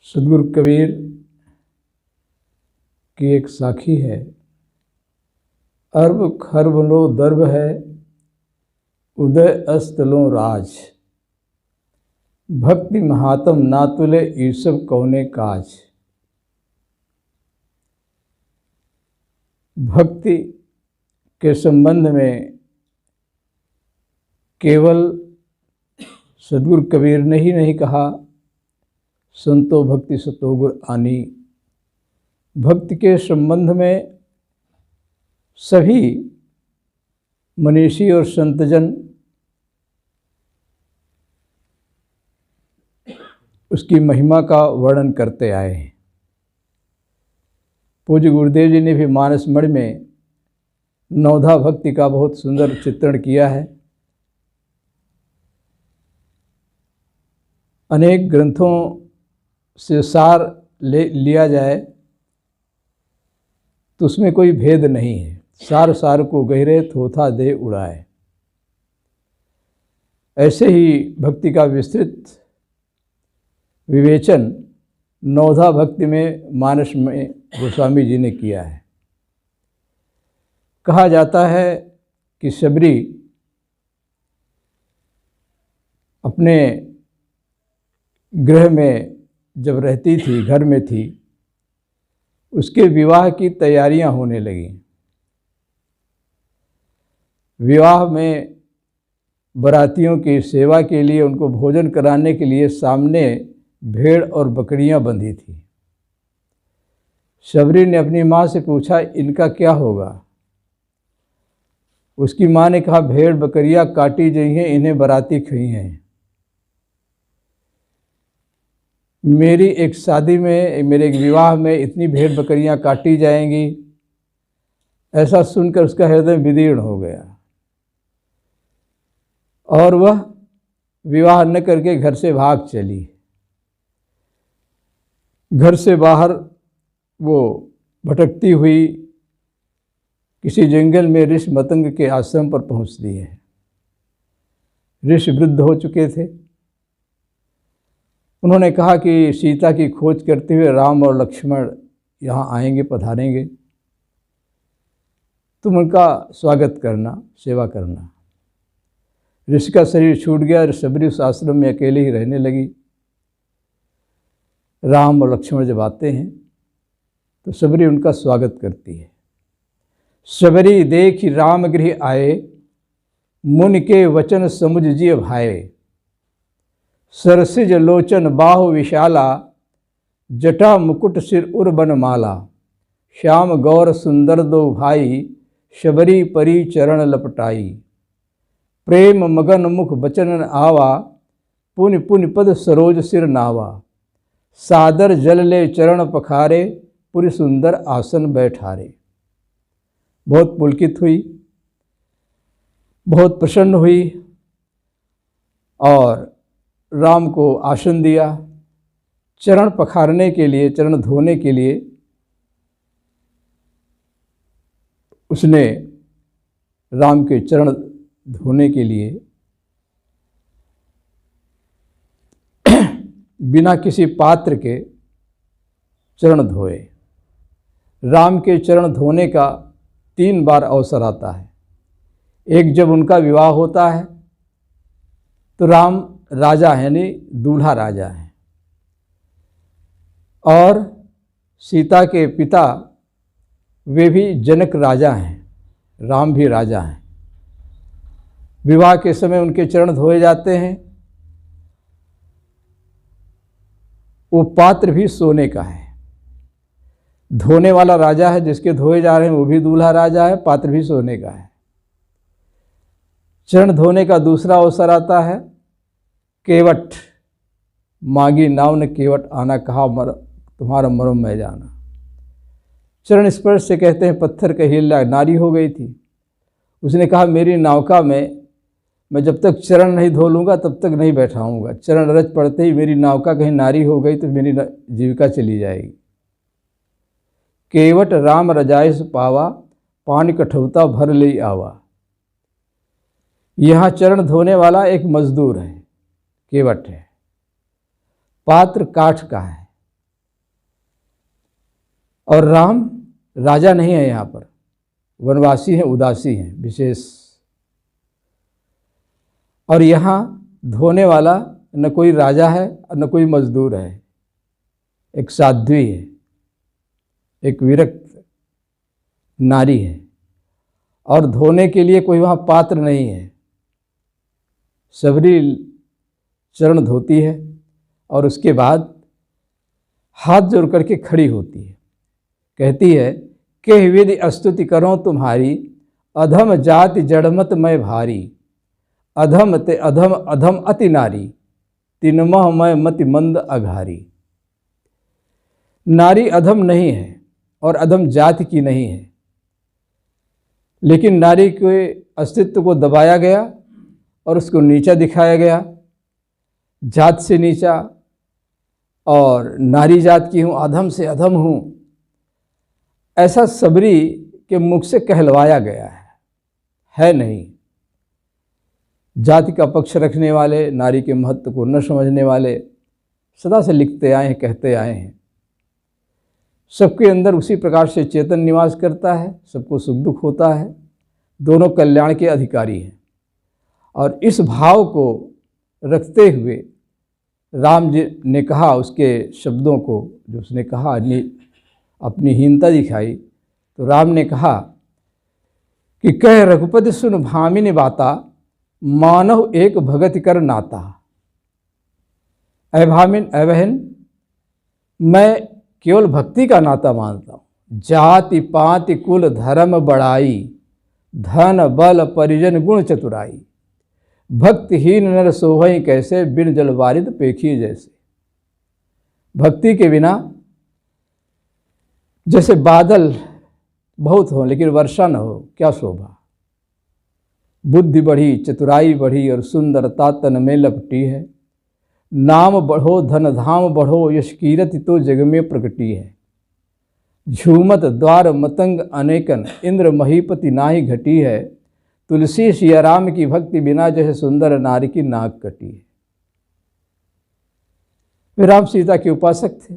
सदगुरु कबीर की एक साखी है। अरब खरब लो दर्ब है, उदय अस्त लो राज। भक्ति महात्म ना तुले ईसब कौने काज। भक्ति के संबंध में केवल सदगुरु कबीर ने ही नहीं कहा, संतो भक्ति सतो गुर आनी। भक्ति के संबंध में सभी मनीषी और संतजन उसकी महिमा का वर्णन करते आए हैं। पूज्य गुरुदेव जी ने भी मानस मणि में नवधा भक्ति का बहुत सुंदर चित्रण किया है। अनेक ग्रंथों से सार लिया जाए तो उसमें कोई भेद नहीं है। सार सार को गहरे थोथा दे उड़ाए। ऐसे ही भक्ति का विस्तृत विवेचन नवधा भक्ति में मानस में गोस्वामी जी ने किया है। कहा जाता है कि शबरी अपने गृह में जब रहती थी, घर में थी, उसके विवाह की तैयारियां होने लगीं। विवाह में बरातियों की सेवा के लिए, उनको भोजन कराने के लिए सामने भेड़ और बकरियां बंधी थी। शबरी ने अपनी माँ से पूछा, इनका क्या होगा? उसकी माँ ने कहा, भेड़ बकरियां काटी गई हैं, इन्हें बराती खई हैं। मेरी एक शादी में, मेरे एक विवाह में इतनी भेड़ बकरियां काटी जाएंगी, ऐसा सुनकर उसका हृदय विदीर्ण हो गया और वह विवाह न करके घर से भाग चली। घर से बाहर वो भटकती हुई किसी जंगल में ऋषि मतंग के आश्रम पर पहुंचती है। ऋषि वृद्ध हो चुके थे। उन्होंने कहा कि सीता की खोज करते हुए राम और लक्ष्मण यहाँ आएंगे, पधारेंगे, तुम उनका स्वागत करना, सेवा करना। ऋषि का शरीर छूट गया। शबरी उस आश्रम में अकेले ही रहने लगी। राम और लक्ष्मण जब आते हैं तो शबरी उनका स्वागत करती है। शबरी देखि राम गृह आए, मुनि के वचन समुझ जिय भाए। सरसिज लोचन बाहु विशाला, जटा मुकुट सिर उर बनमाला। श्याम गौर सुंदर दो भाई, शबरी परी चरण लपटाई। प्रेम मगन मुख बचन आवा, पुनि पुनि पद सरोज सिर नावा। सादर जल ले चरण पखारे, पुरि सुंदर आसन बैठारे। बहुत पुलकित हुई, बहुत प्रसन्न हुई और राम को आसन दिया। चरण पखारने के लिए, चरण धोने के लिए उसने राम के चरण धोने के लिए बिना किसी पात्र के चरण धोए। राम के चरण धोने का 3 बार अवसर आता है। एक जब उनका विवाह होता है तो राम राजा है, यानी दूल्हा राजा है, और सीता के पिता वे भी जनक राजा हैं, राम भी राजा हैं। विवाह के समय उनके चरण धोए जाते हैं। वो पात्र भी सोने का है। धोने वाला राजा है, जिसके धोए जा रहे हैं वो भी दूल्हा राजा है, पात्र भी सोने का है। चरण धोने का दूसरा अवसर आता है। केवट मांगी नाव ने केवट आना, कहा तुम्हारा मरम मैं जाना। चरण स्पर्श से कहते हैं पत्थर का हिल्ला, नारी हो गई थी। उसने कहा, मेरी नौका में मैं जब तक चरण नहीं धो लूँगा तब तक नहीं बैठाऊँगा। चरण रच पड़ते ही मेरी नौका कहीं नारी हो गई तो मेरी जीविका चली जाएगी। केवट राम रजाइस पावा, पानी कठौता भर ले आवा। यहाँ चरण धोने वाला एक मजदूर है, केवट है। पात्र काठ का है, और राम राजा नहीं है, यहाँ पर वनवासी हैं, उदासी हैं विशेष। और यहाँ धोने वाला न कोई राजा है और न कोई मजदूर है, एक साध्वी है, एक विरक्त नारी है। और धोने के लिए कोई वहाँ पात्र नहीं है। सबरी चरण धोती है और उसके बाद हाथ जोड़ करके खड़ी होती है, कहती है कि विधि स्तुति करो तुम्हारी, अधम जाति जड़मत मैं भारी, अधम ते अधम अधम अति नारी, तिनमह मैं मति मंद अघारी। नारी अधम नहीं है और अधम जाति की नहीं है, लेकिन नारी के अस्तित्व को दबाया गया और उसको नीचा दिखाया गया, जात से नीचा, और नारी जात की हूँ, अधम से अधम हूँ, ऐसा सबरी के मुख से कहलवाया गया है नहीं। जाति का पक्ष रखने वाले, नारी के महत्व को न समझने वाले सदा से लिखते आए हैं, कहते आए हैं। सबके अंदर उसी प्रकार से चेतन निवास करता है, सबको सुख दुख होता है, दोनों कल्याण के अधिकारी हैं। और इस भाव को रखते हुए राम जी ने कहा, उसके शब्दों को जो उसने कहा, अपनी हीनता दिखाई, तो राम ने कहा कि कह रघुपति सुन भामिनी बाता, मानव एक भगति कर नाता। ऐ भामिन, ऐ बहन, मैं केवल भक्ति का नाता मानता हूँ। जाति पाति कुल धर्म बड़ाई, धन बल परिजन गुण चतुराई, भक्तिहीन नर सोहई कैसे, बिन जल वारिद पेखी जैसे। भक्ति के बिना जैसे बादल बहुत हो लेकिन वर्षा न हो, क्या शोभा। बुद्धि बढ़ी, चतुराई बढ़ी और सुंदरता तन में लपटी है। नाम बढ़ो धन धाम बढ़ो, यश कीरति तो जग में प्रकटी है। झूमत द्वार मतंग अनेकन, इंद्र महीपति नाहि घटी है। तुलसी सिया राम की भक्ति बिना, जैसे सुंदर नारी की नाक कटी है। वे राम सीता के उपासक थे।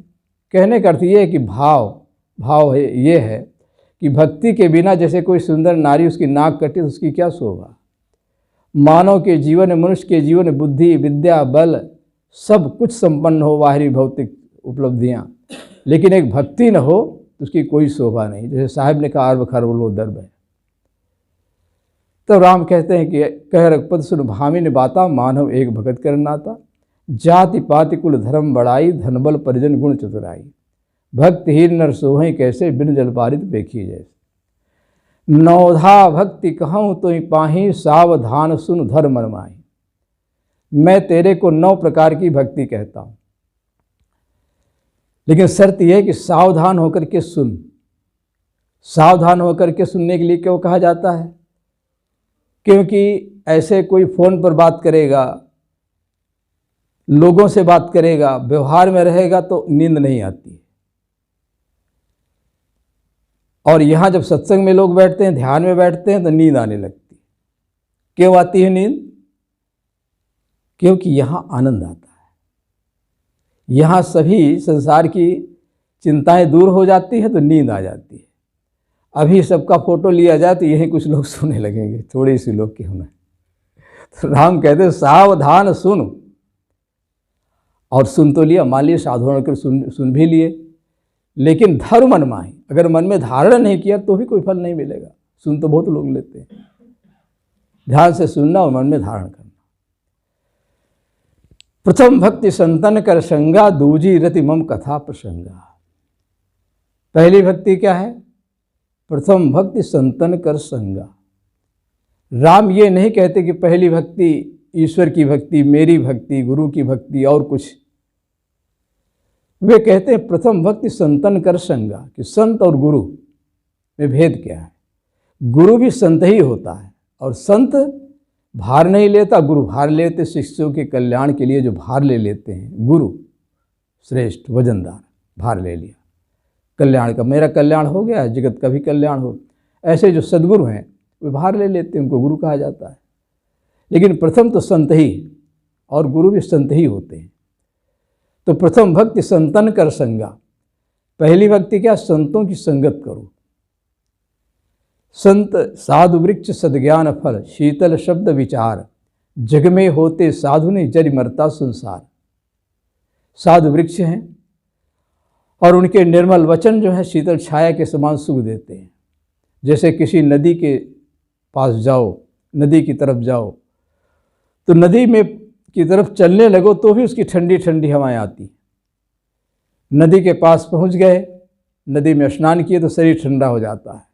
कहने का अर्थ ये है कि भाव है, ये है कि भक्ति के बिना जैसे कोई सुंदर नारी उसकी नाक कटी तो उसकी क्या शोभा। मानव के जीवन, मनुष्य के जीवन, बुद्धि विद्या बल सब कुछ संपन्न हो, बाहरी भौतिक उपलब्धियाँ, लेकिन एक भक्ति न हो तो उसकी कोई शोभा नहीं। जैसे साहिब ने कहा, अर्ब खरबलो दर्ब है। तो राम कहते हैं कि कह रघुपति सुन भामिनी बाता, मानव एक भगत कर नाता। जाति पाति कुल धर्म बड़ाई, धन बल परिजन गुण चतुराई, भक्तिहीन नर सोहई कैसे, बिन जल पारित पेखी जैसे। नौधा भक्ति कहूँ तो ही पाही, सावधान सुन धर्म मन माही। मैं तेरे को 9 प्रकार की भक्ति कहता हूँ, लेकिन शर्त यह है कि सावधान होकर के सुन। सावधान होकर के सुनने के लिए क्यों कहा जाता है? क्योंकि ऐसे कोई फ़ोन पर बात करेगा, लोगों से बात करेगा, व्यवहार में रहेगा तो नींद नहीं आती। और यहाँ जब सत्संग में लोग बैठते हैं, ध्यान में बैठते हैं तो नींद आने लगती है। क्यों आती है नींद? क्योंकि यहाँ आनंद आता है। यहाँ सभी संसार की चिंताएं दूर हो जाती हैं तो नींद आ जाती है। अभी सबका फोटो लिया जाए तो यही कुछ लोग सोने लगेंगे, थोड़े से लोग क्यों ना। तो राम कहते हैं सावधान सुन। और सुन तो लिया, मान लिया सावधान होकर सुन भी लिए, लेकिन धर्म मन माही। अगर मन में धारण नहीं किया तो भी कोई फल नहीं मिलेगा। सुन तो बहुत लोग लेते हैं, ध्यान से सुनना और मन में धारण करना। प्रथम भक्ति संतन कर संगा, दूजी रति मम कथा प्रसंगा। पहली भक्ति क्या है? प्रथम भक्ति संतन कर संगा। राम ये नहीं कहते कि पहली भक्ति ईश्वर की भक्ति, मेरी भक्ति, गुरु की भक्ति और कुछ। वे कहते हैं प्रथम भक्ति संतन कर संगा, कि संत और गुरु में भेद क्या है। गुरु भी संत ही होता है और संत भार नहीं लेता, गुरु भार लेते। शिष्यों के कल्याण के लिए जो भार ले लेते हैं, गुरु श्रेष्ठ वजनदार, भार ले लिया कल्याण का, मेरा कल्याण हो गया, जगत का भी कल्याण हो। ऐसे जो सद्गुरु हैं वे भार ले लेते हैं, उनको गुरु कहा जाता है। लेकिन प्रथम तो संत ही, और गुरु भी संत ही होते हैं। तो प्रथम भक्ति संतन कर संगा, पहली भक्ति क्या? संतों की संगत करो। संत साधु वृक्ष सद्ज्ञान फल, शीतल शब्द विचार, जग में होते साधु ने जरि मरता संसार। साधु वृक्ष हैं और उनके निर्मल वचन जो है शीतल छाया के समान सुख देते हैं। जैसे किसी नदी के पास जाओ, नदी की तरफ जाओ, तो नदी में की तरफ चलने लगो तो भी उसकी ठंडी ठंडी हवाएं आती। नदी के पास पहुंच गए, नदी में स्नान किए तो शरीर ठंडा हो जाता है।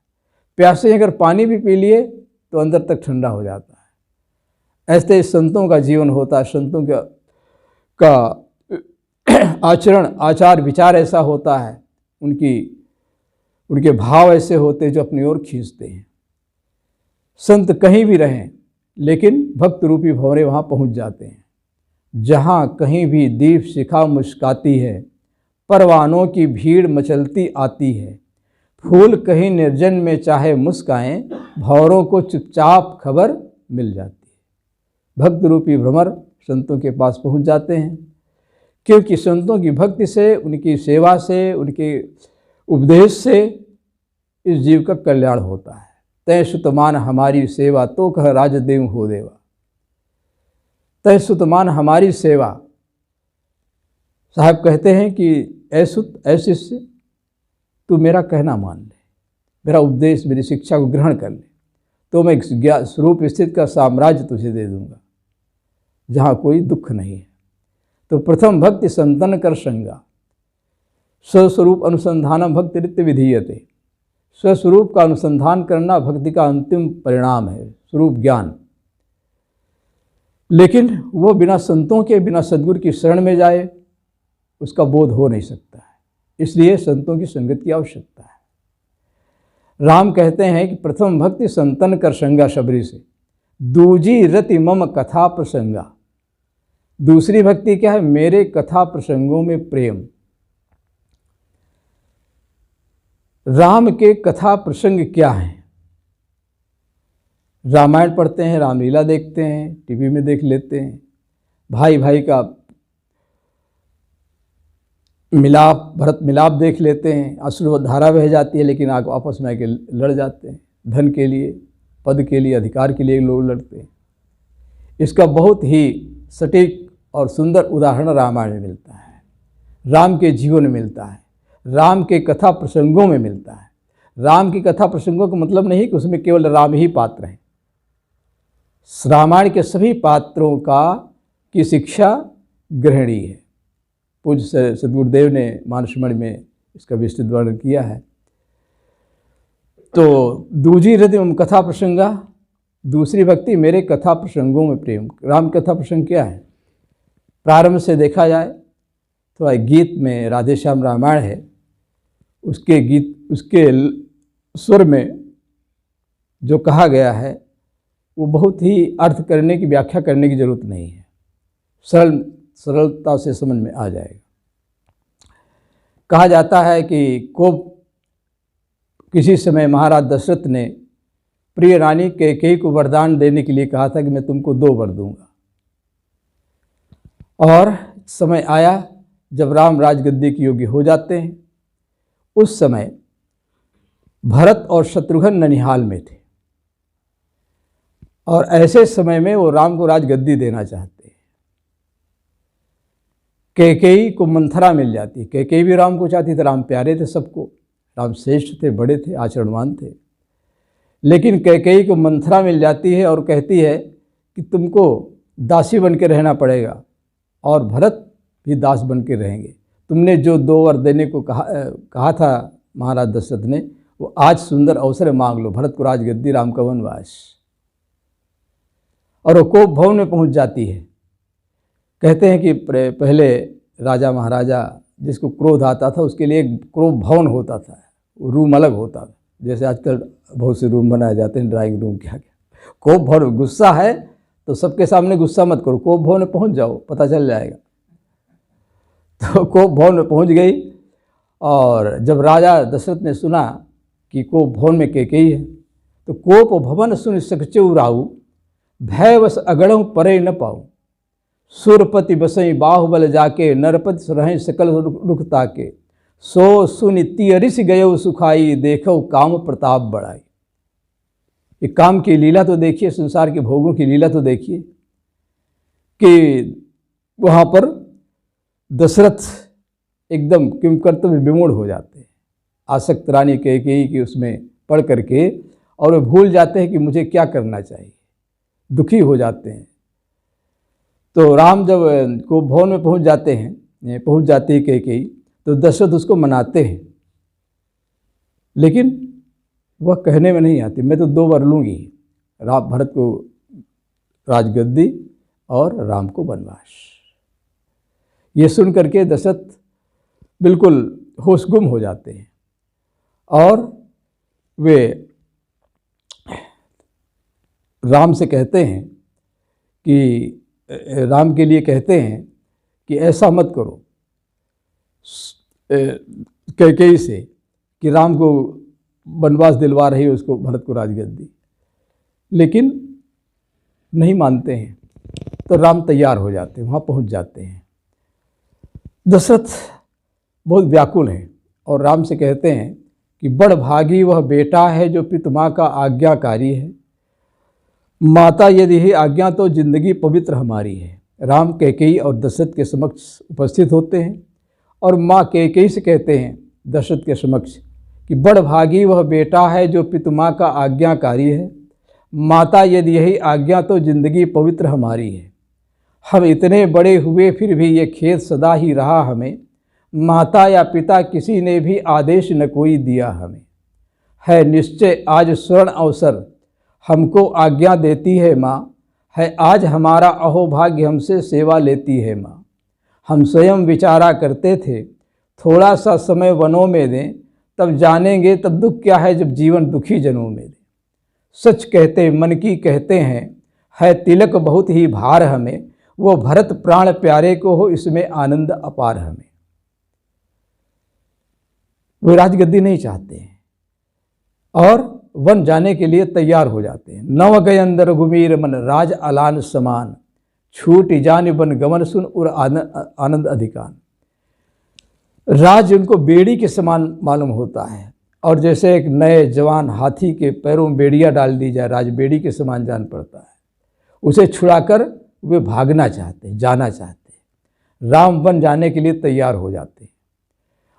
प्यासे अगर पानी भी पी लिए तो अंदर तक ठंडा हो जाता है। ऐसे संतों का जीवन होता है, संतों का आचरण आचार विचार ऐसा होता है, उनके भाव ऐसे होते हैं जो अपनी ओर खींचते हैं। संत कहीं भी रहें लेकिन भक्त रूपी भंवरे वहाँ पहुँच जाते हैं। जहाँ कहीं भी दीप शिखा मुस्काती है, परवानों की भीड़ मचलती आती है। फूल कहीं निर्जन में चाहे मुस्काएं, भंवरों को चुपचाप खबर मिल जाती है। भक्त रूपी भ्रमर संतों के पास पहुँच जाते हैं, क्योंकि संतों की भक्ति से, उनकी सेवा से, उनके उपदेश से इस जीव का कल्याण होता है। तय सुतमान हमारी सेवा, तो कह राजदेव हो देवा। तय सुतमान हमारी सेवा, साहब कहते हैं कि ऐ सुत ऐ शिष्य, तू मेरा कहना मान ले, मेरा उपदेश, मेरी शिक्षा को ग्रहण कर ले, तो मैं ज्ञान स्वरूप स्थित का साम्राज्य तुझे दे दूंगा, जहाँ कोई दुख नहीं है। तो प्रथम भक्ति संतन कर संगा, स्वस्वरूप अनुसंधानम भक्ति रित्य विधीयते। स्वस्वरूप का अनुसंधान करना भक्ति का अंतिम परिणाम है, स्वरूप ज्ञान। लेकिन वो बिना संतों के, बिना सद्गुरु की शरण में जाए उसका बोध हो नहीं सकता है। इसलिए संतों की संगत की आवश्यकता है। राम कहते हैं कि प्रथम भक्ति संतन कर संगा शबरी से, दूजी रति मम कथा प्रसंगा। दूसरी भक्ति क्या है? मेरे कथा प्रसंगों में प्रेम। राम के कथा प्रसंग क्या हैं? रामायण पढ़ते हैं, रामलीला देखते हैं, टीवी में देख लेते हैं, भाई भाई का मिलाप, भरत मिलाप देख लेते हैं, अश्रु धारा बह जाती है, लेकिन आपस में आके लड़ जाते हैं। धन के लिए, पद के लिए, अधिकार के लिए लोग लड़ते हैं। इसका बहुत ही सटीक और सुंदर उदाहरण रामायण में मिलता है, राम के जीवन में मिलता है, राम के कथा प्रसंगों में मिलता है। राम की कथा प्रसंगों का मतलब नहीं कि उसमें केवल राम ही पात्र हैं। रामायण के सभी पात्रों की शिक्षा ग्रहणीय है। पूज्य सद्गुरुदेव ने मानसमणि में इसका विस्तृत वर्णन किया है। तो दूजी रति मम कथा प्रसंगा, दूसरी भक्ति मेरे कथा प्रसंगों में प्रेम। राम कथा प्रसंग क्या है? प्रारंभ से देखा जाए तो गीत में राधे श्याम रामायण है, उसके गीत, उसके स्वर में जो कहा गया है वो बहुत ही अर्थ करने की, व्याख्या करने की जरूरत नहीं है, सरलता से समझ में आ जाएगा। कहा जाता है कि किसी समय महाराज दशरथ ने प्रिय रानी कैकेयी को वरदान देने के लिए कहा था कि मैं तुमको 2 वर दूंगा। और समय आया जब राम राजगद्दी के योग्य हो जाते हैं। उस समय भरत और शत्रुघ्न ननिहाल में थे और ऐसे समय में वो राम को राजगद्दी देना चाहते हैं। कैकेयी को मंथरा मिल जाती। कैकेयी भी राम को चाहती थी, राम प्यारे थे सबको, राम श्रेष्ठ थे, बड़े थे, आचरणवान थे। लेकिन कैकेयी को मंथरा मिल जाती है और कहती है कि तुमको दासी बन के रहना पड़ेगा और भरत भी दास बन के रहेंगे। तुमने जो 2 वर देने को कहा था महाराज दशरथ ने, वो आज सुंदर अवसर मांग लो, भरत को राजगद्दी, राम का वनवास। और वो कोप भवन में पहुंच जाती है। कहते हैं कि पहले राजा महाराजा जिसको क्रोध आता था उसके लिए क्रोध भवन होता था, रूम अलग होता था। जैसे आजकल बहुत से रूम बनाए जाते हैं, ड्राइंग रूम, क्या क्या। कोप भवन, गुस्सा है तो सबके सामने गुस्सा मत करो, कोप भवन में पहुंच जाओ, पता चल जाएगा। तो कोप भवन में पहुंच गई और जब राजा दशरथ ने सुना कि कोप भवन में कैकेयी है तो कोप भवन सुन सकचे उराऊ, भयवश अगड़ों परे न पाऊँ। सुरपति बसई बाहुबल जाके, नरपति रहें सकल रुख ताके। सो सुन तियरिस गयो सुखाई, देखो काम प्रताप बढ़ाई। ये काम की लीला तो देखिए, संसार के भोगों की लीला तो देखिए कि वहाँ पर दशरथ एकदम किम कर्तव्य विमूढ़ हो जाते हैं, आसक्त रानी कैकेयी की उसमें पढ़ करके, और वे भूल जाते हैं कि मुझे क्या करना चाहिए, दुखी हो जाते हैं। तो राम जब को भवन में पहुंच जाती है कैकेयी, तो दशरथ उसको मनाते हैं, लेकिन वह कहने में नहीं आती, मैं तो 2 बार लूँगी, भरत को राजगद्दी और राम को वनवास। ये सुन करके दशरथ बिल्कुल होश गुम हो जाते हैं और वे राम से कहते हैं कि राम के लिए कहते हैं कि ऐसा मत करो कैकेयी से कि राम को वनवास दिलवा रही है, उसको भरत को राजगद्दी, लेकिन नहीं मानते हैं। तो राम तैयार हो जाते हैं, वहाँ पहुँच जाते हैं। दशरथ बहुत व्याकुल हैं और राम से कहते हैं कि बड़ भागी वह बेटा है जो पिता का आज्ञाकारी है, माता यदि ही आज्ञा तो जिंदगी पवित्र हमारी है। राम कैकेयी और दशरथ के समक्ष उपस्थित होते हैं और माँ कैकेयी से कहते हैं दशरथ के समक्ष कि बड़ भागी वह बेटा है जो पिता का आज्ञाकारी है, माता यदि यही आज्ञा तो जिंदगी पवित्र हमारी है। हम इतने बड़े हुए फिर भी ये खेद सदा ही रहा हमें, माता या पिता किसी ने भी आदेश न कोई दिया हमें। है निश्चय आज स्वर्ण अवसर हमको आज्ञा देती है माँ, है आज हमारा अहोभाग्य हमसे सेवा लेती है माँ। हम स्वयं विचारा करते थे थोड़ा सा समय वनों में दें, तब जानेंगे तब दुख क्या है जब जीवन दुखी जनों में दें। सच कहते मन की कहते हैं, है तिलक बहुत ही भार हमें, वो भरत प्राण प्यारे को हो इसमें आनंद अपार हमें। वे राजगद्दी नहीं चाहते हैं और वन जाने के लिए तैयार हो जाते हैं। नव गए अंदर घुमीर मन राज अलान समान, छूट जान बन गमन सुन और आनंद अधिकान। राज उनको बेड़ी के समान मालूम होता है, और जैसे एक नए जवान हाथी के पैरों में बेड़िया डाल दी जाए, राज बेड़ी के समान जान पड़ता है। उसे छुड़ाकर वे भागना चाहते हैं, जाना चाहते हैं। राम वन जाने के लिए तैयार हो जाते हैं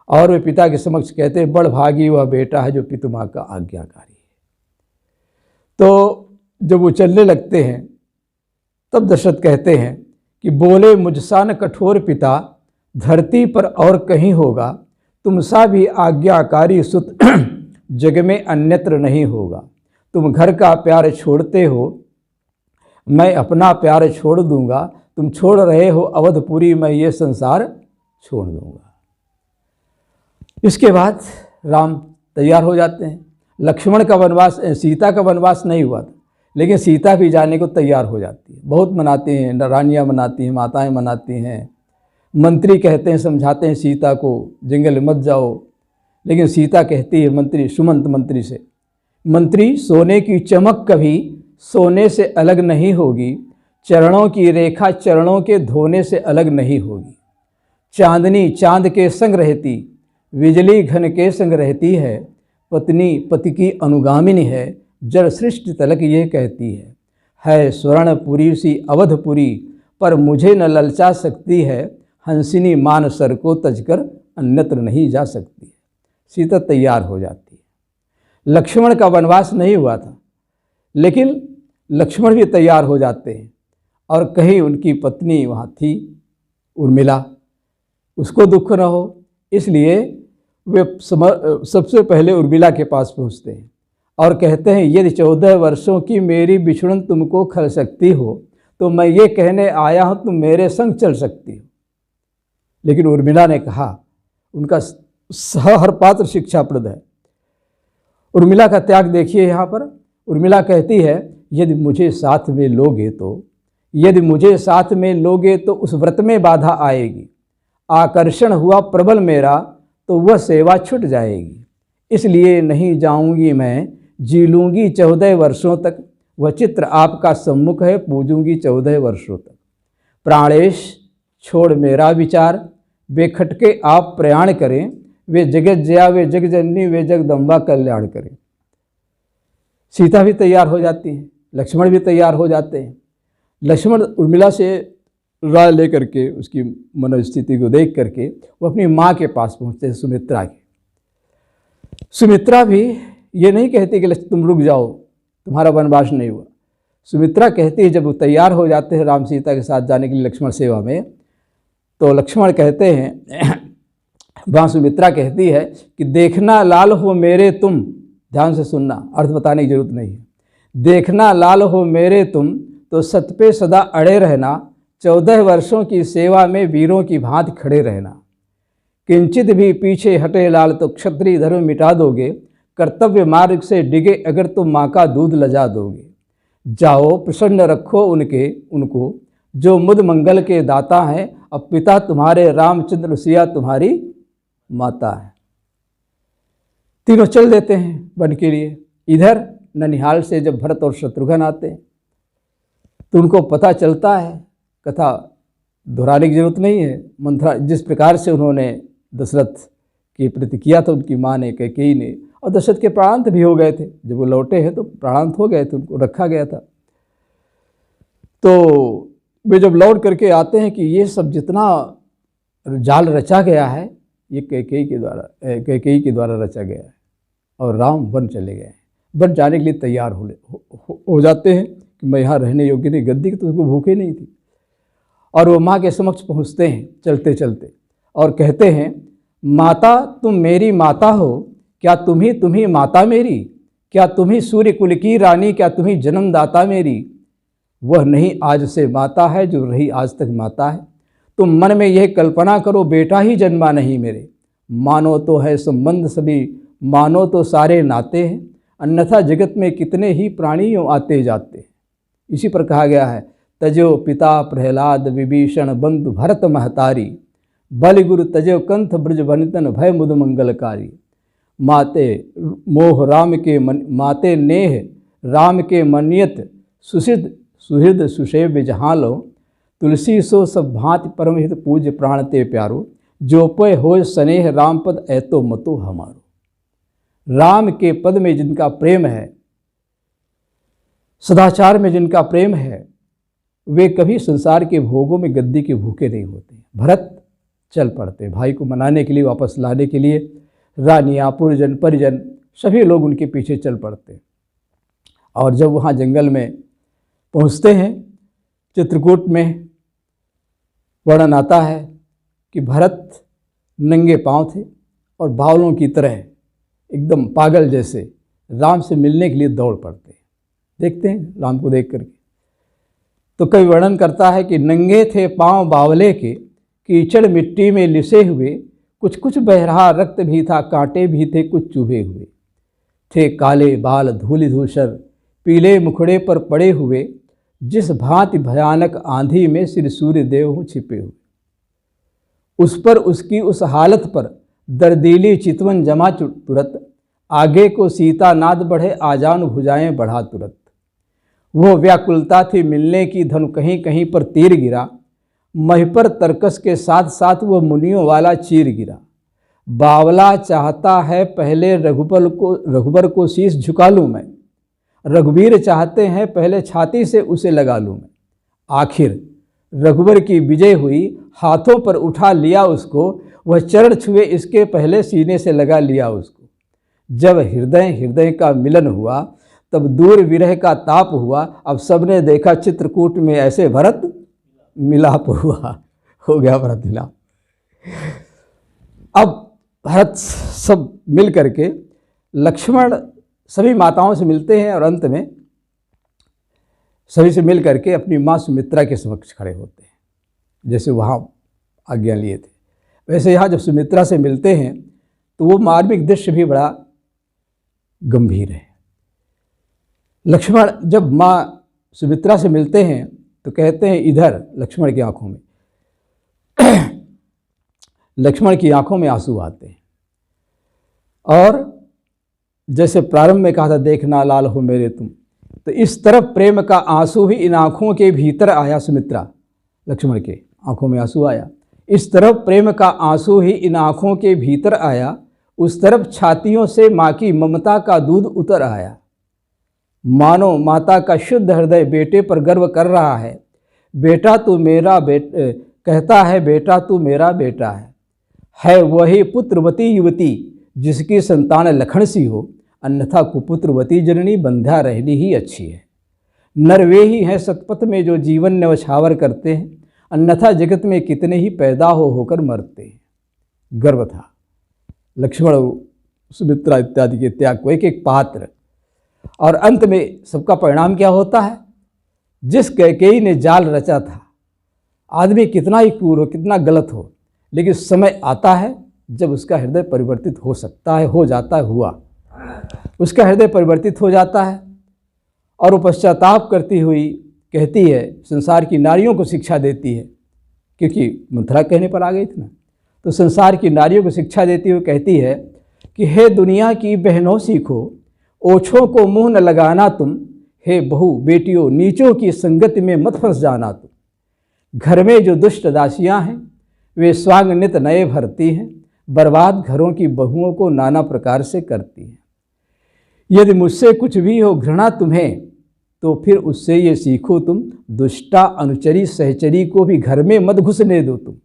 और वे पिता के समक्ष कहते हैं बड़ भागी वह बेटा है जो पिता का आज्ञाकारी है। तो जब वो चलने लगते हैं तब दशरथ कहते हैं कि बोले मुझसा न कठोर पिता, धरती पर और कहीं होगा, तुमसा भी आज्ञाकारी सुत जग में अन्यत्र नहीं होगा। तुम घर का प्यार छोड़ते हो, मैं अपना प्यार छोड़ दूंगा, तुम छोड़ रहे हो अवधपुरी, मैं ये संसार छोड़ दूंगा। इसके बाद राम तैयार हो जाते हैं। लक्ष्मण का वनवास, सीता का वनवास नहीं हुआ था, लेकिन सीता भी जाने को तैयार हो जाती है। बहुत मनाते हैं, रानियाँ मनाती हैं, माताएं मनाती हैं, मंत्री कहते हैं, समझाते हैं सीता को जंगल मत जाओ, लेकिन सीता कहती है मंत्री सुमंत मंत्री से, मंत्री सोने की चमक कभी सोने से अलग नहीं होगी, चरणों की रेखा चरणों के धोने से अलग नहीं होगी। चांदनी चांद के संग रहती, बिजली घन के संग रहती है, पत्नी पति की अनुगामिनी है, जड़ सृष्टि तलक ये कहती है स्वर्णपुरी सी अवधपुरी, पर मुझे न ललचा सकती है, हंसिनी मान सर को तजकर अन्यत्र नहीं जा सकती। सीता तैयार हो जाती है। लक्ष्मण का वनवास नहीं हुआ था, लेकिन लक्ष्मण भी तैयार हो जाते हैं और कहीं उनकी पत्नी वहाँ थी उर्मिला, उसको दुख न हो, इसलिए वे सबसे पहले उर्मिला के पास पहुँचते हैं और कहते हैं यदि 14 वर्षों की मेरी बिछुड़न तुमको खल सकती हो तो मैं ये कहने आया हूँ तुम मेरे संग चल सकती हो। लेकिन उर्मिला ने कहा, उनका हर पात्र शिक्षाप्रद है। उर्मिला का त्याग देखिए यहाँ पर। उर्मिला कहती है यदि मुझे साथ में लोगे तो, यदि मुझे साथ में लोगे तो उस व्रत में बाधा आएगी, आकर्षण हुआ प्रबल मेरा तो वह सेवा छूट जाएगी, इसलिए नहीं जाऊंगी मैं, जी लूँगी 14 वर्षों तक, वह चित्र आपका सम्मुख है, पूजूंगी 14 वर्षों तक। प्राणेश छोड़ मेरा विचार, बेखटके आप प्रयाण करें, वे जगत जया वे जग जननी वे जगदम्बा कल्याण करें। सीता भी तैयार हो जाती है, लक्ष्मण भी तैयार हो जाते हैं। लक्ष्मण उर्मिला से राय लेकर के उसकी मनोस्थिति को देख करके वो अपनी माँ के पास पहुँचते हैं, सुमित्रा के। सुमित्रा भी ये नहीं कहती कि तुम रुक जाओ, तुम्हारा वनवास नहीं हुआ। सुमित्रा कहती है, जब वो तैयार हो जाते हैं राम सीता के साथ जाने के लिए लक्ष्मण सेवा में, तो लक्ष्मण कहते हैं, वहाँ सुमित्रा कहती है कि देखना लाल हो मेरे तुम, ध्यान से सुनना, अर्थ बताने की जरूरत नहीं है। देखना लाल हो मेरे तुम, तो सत पे सदा अड़े रहना, 14 वर्षों की सेवा में वीरों की भांति खड़े रहना। किंचित भी पीछे हटे लाल तो क्षत्रिय धर्म मिटा दोगे, कर्तव्य मार्ग से डिगे अगर तुम माँ का दूध लजा दोगे। जाओ प्रसन्न रखो उनको जो मुद मंगल के दाता हैं, अब पिता तुम्हारे रामचंद्र सिया तुम्हारी माता है। तीनों चल देते हैं वन के लिए। इधर ननिहाल से जब भरत और शत्रुघ्न आते हैं तो उनको पता चलता है, कथा दोहराने की जरूरत नहीं है, मंथरा जिस प्रकार से उन्होंने दशरथ के प्रति किया था उनकी माँ ने, कैकेयी ने, और दशरथ के प्राणांत भी हो गए थे। जब वो लौटे हैं तो प्राणांत हो गए थे, उनको रखा गया था। तो वे जब लौट करके आते हैं कि ये सब जितना जाल रचा गया है ये कैकेयी के द्वारा रचा गया है, और राम वन चले गए। वन जाने के लिए तैयार हो जाते हैं कि मैं यहाँ रहने योग्य नहीं, गद्दी की तो उसको भूखे नहीं थी। और वो माँ के समक्ष पहुँचते हैं चलते चलते और कहते हैं, माता तुम मेरी माता हो, क्या तुम्ही माता मेरी, क्या तुम्ही सूर्य कुल की रानी, क्या तुम्ही जन्मदाता मेरी। वह नहीं आज से माता है जो रही आज तक माता है। तुम मन में यह कल्पना करो बेटा ही जन्मा नहीं मेरे, मानो तो है संबंध सभी, मानो तो सारे नाते हैं, अन्यथा जगत में कितने ही प्राणी यूँ आते जाते हैं। इसी पर कहा गया है, तजो पिता प्रहलाद विभीषण बंधु भरत महतारी, बल गुरु तजो कंथ ब्रज बनितन भय मुद मंगलकारी। माते मोह राम के मन, माते नेह राम के मनियत, सुहृद सुषेव्य जहाँ लो, तुलसी सो सब भांति परमहित पूज्य प्राण ते प्यारो, जो पय हो स्नेह राम पद ऐतो मतो हमारो। राम के पद में जिनका प्रेम है, सदाचार में जिनका प्रेम है, वे कभी संसार के भोगों में गद्दी के भूखे नहीं होते। भरत चल पड़ते भाई को मनाने के लिए, वापस लाने के लिए। रानियाँ पुरजन परिजन सभी लोग उनके पीछे चल पड़ते। और जब वहाँ जंगल में पहुँचते हैं, चित्रकूट में वर्णन आता है कि भरत नंगे पांव थे और बावलों की तरह एकदम पागल जैसे राम से मिलने के लिए दौड़ पड़ते। देखते हैं राम को देख करके तो कई वर्णन करता है कि नंगे थे पांव बावले के, कीचड़ मिट्टी में लिसे हुए, कुछ कुछ बह रहा रक्त भी था, कांटे भी थे कुछ चुभे हुए, थे काले बाल धूलि धूसर, पीले मुखड़े पर पड़े हुए, जिस भांति भयानक आंधी में सिर सूर्य देव हो छिपे हुए। उस पर उसकी उस हालत पर दर्दीली चितवन जमा तुरत, आगे को सीता नाद बढ़े आजान भुजाएं बढ़ा तुरत। वो व्याकुलता थी मिलने की, धनु कहीं कहीं पर तीर गिरा, मह पर तरकस के साथ साथ वो मुनियों वाला चीर गिरा। बावला चाहता है पहले रघुबर को शीश झुका लूँ मैं, रघुवीर चाहते हैं पहले छाती से उसे लगा लूँ मैं। आखिर रघुबर की विजय हुई, हाथों पर उठा लिया उसको, वह चरण छुए इसके पहले सीने से लगा लिया उसको। जब हृदय का मिलन हुआ, तब दूर विरह का ताप हुआ, अब सबने देखा चित्रकूट में ऐसे भरत मिलाप हुआ। हो गया भरत मिलाप। अब भरत सब मिल करके, लक्ष्मण सभी माताओं से मिलते हैं और अंत में सभी से मिल करके अपनी माँ सुमित्रा के समक्ष खड़े होते हैं, जैसे वहाँ आज्ञा लिए थे। वैसे यहाँ जब सुमित्रा से मिलते हैं तो वो मार्मिक दृश्य भी बड़ा गंभीर है। लक्ष्मण जब माँ सुमित्रा से मिलते हैं तो कहते हैं, इधर लक्ष्मण की आंखों में लक्ष्मण की आंखों में आंसू आते हैं। और जैसे प्रारंभ में कहा था, देखना लाल हो मेरे तुम, तो इस तरफ प्रेम का आंसू भी इन आंखों के भीतर आया। सुमित्रा लक्ष्मण के आंखों में आंसू आया। इस तरफ प्रेम का आंसू ही इन आँखों के भीतर आया, उस तरफ छातियों से माँ की ममता का दूध उतर आया। मानो माता का शुद्ध हृदय बेटे पर गर्व कर रहा है, बेटा तू मेरा कहता है बेटा तू मेरा बेटा है वही पुत्रवती युवती जिसकी संतान लखन सी हो, अन्यथा कुपुत्रवती जननी बंध्या रहनी ही अच्छी है। नर वे ही हैं सतपथ में जो जीवन न्यौछावर करते हैं, अन्यथा जगत में कितने ही पैदा होकर मरते हैं। गर्व था लक्ष्मण सुमित्रा इत्यादि के त्याग को, एक एक पात्र। और अंत में सबका परिणाम क्या होता है? जिस कैकेयी ने जाल रचा था, आदमी कितना ही क्रूर हो, कितना गलत हो, लेकिन समय आता है जब उसका हृदय परिवर्तित हो सकता है, हो जाता है, हुआ। उसका हृदय परिवर्तित हो जाता है और वो पश्चाताप करती हुई कहती है, संसार की नारियों को शिक्षा देती है, क्योंकि मंथरा कहने पर आ गई थी ना, तो संसार की नारियों को शिक्षा देती हुई कहती है कि हे दुनिया की बहनों सीखो, ओछों को मुंह न लगाना तुम, हे बहू बेटियों नीचों की संगति में मत फंस जाना तुम। घर में जो दुष्ट दासियां हैं वे स्वांग नित नए भरती हैं, बर्बाद घरों की बहुओं को नाना प्रकार से करती हैं। यदि मुझसे कुछ भी हो घृणा तुम्हें, तो फिर उससे ये सीखो तुम, दुष्टा अनुचरी सहचरी को भी घर में मत घुसने दो तुम।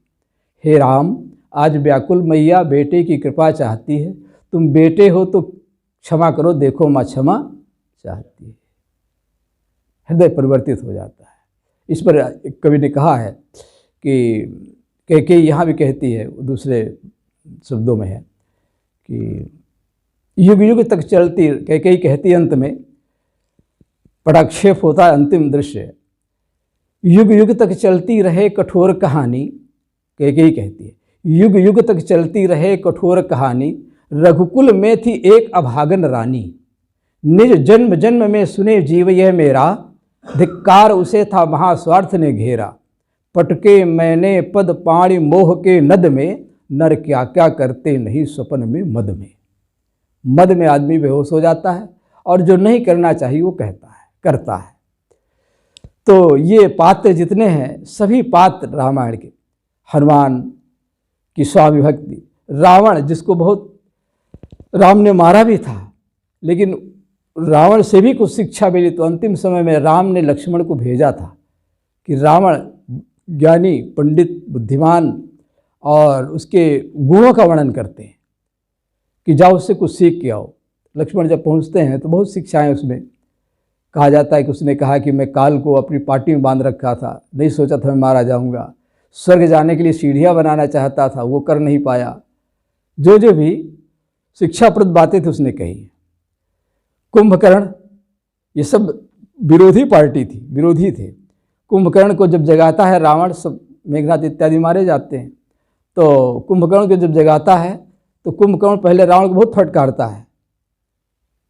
हे राम, आज व्याकुल मैया बेटे की कृपा चाहती है, तुम बेटे हो तो क्षमा करो, देखो माँ क्षमा चाहती है। हृदय परिवर्तित हो जाता है। इस पर एक कवि ने कहा है कि कैकेयी यहाँ भी कहती है, दूसरे शब्दों में है कि युग युग तक चलती, कैकेयी कहती अंत में, पटाक्षेप होता है अंतिम दृश्य, युग युग तक चलती रहे कठोर कहानी। कैकेयी कहती है युग युग तक चलती रहे कठोर कहानी, रघुकुल में थी एक अभागन रानी। निज जन्म जन्म में सुने जीव यह मेरा, धिक्कार उसे था महास्वार्थ ने घेरा। पटके मैंने पद पाणी मोह के नद में, नर क्या क्या करते नहीं स्वप्न में मद में। मद में आदमी बेहोश हो जाता है और जो नहीं करना चाहिए वो कहता है, करता है। तो ये पात्र जितने हैं सभी पात्र रामायण के, हनुमान की स्वामी भक्ति, रावण जिसको बहुत राम ने मारा भी था, लेकिन रावण से भी कुछ शिक्षा मिली, तो अंतिम समय में राम ने लक्ष्मण को भेजा था कि रावण ज्ञानी पंडित बुद्धिमान और उसके गुणों का वर्णन करते हैं कि जाओ उससे कुछ सीख के आओ। लक्ष्मण जब पहुंचते हैं तो बहुत शिक्षाएं उसमें कहा जाता है कि उसने कहा कि मैं काल को अपनी पाटी में बांध रखा था, नहीं सोचा था मैं मारा जाऊंगा। स्वर्ग जाने के लिए सीढ़ियाँ बनाना चाहता था, वो कर नहीं पाया। जो जो भी शिक्षाप्रद बातें थी उसने कही। कुंभकर्ण, ये सब विरोधी पार्टी थी, विरोधी थे। कुंभकर्ण को जब जगाता है रावण, सब मेघनाद इत्यादि मारे जाते हैं, तो कुंभकर्ण को जब जगाता है तो कुंभकर्ण पहले रावण को बहुत फटकारता है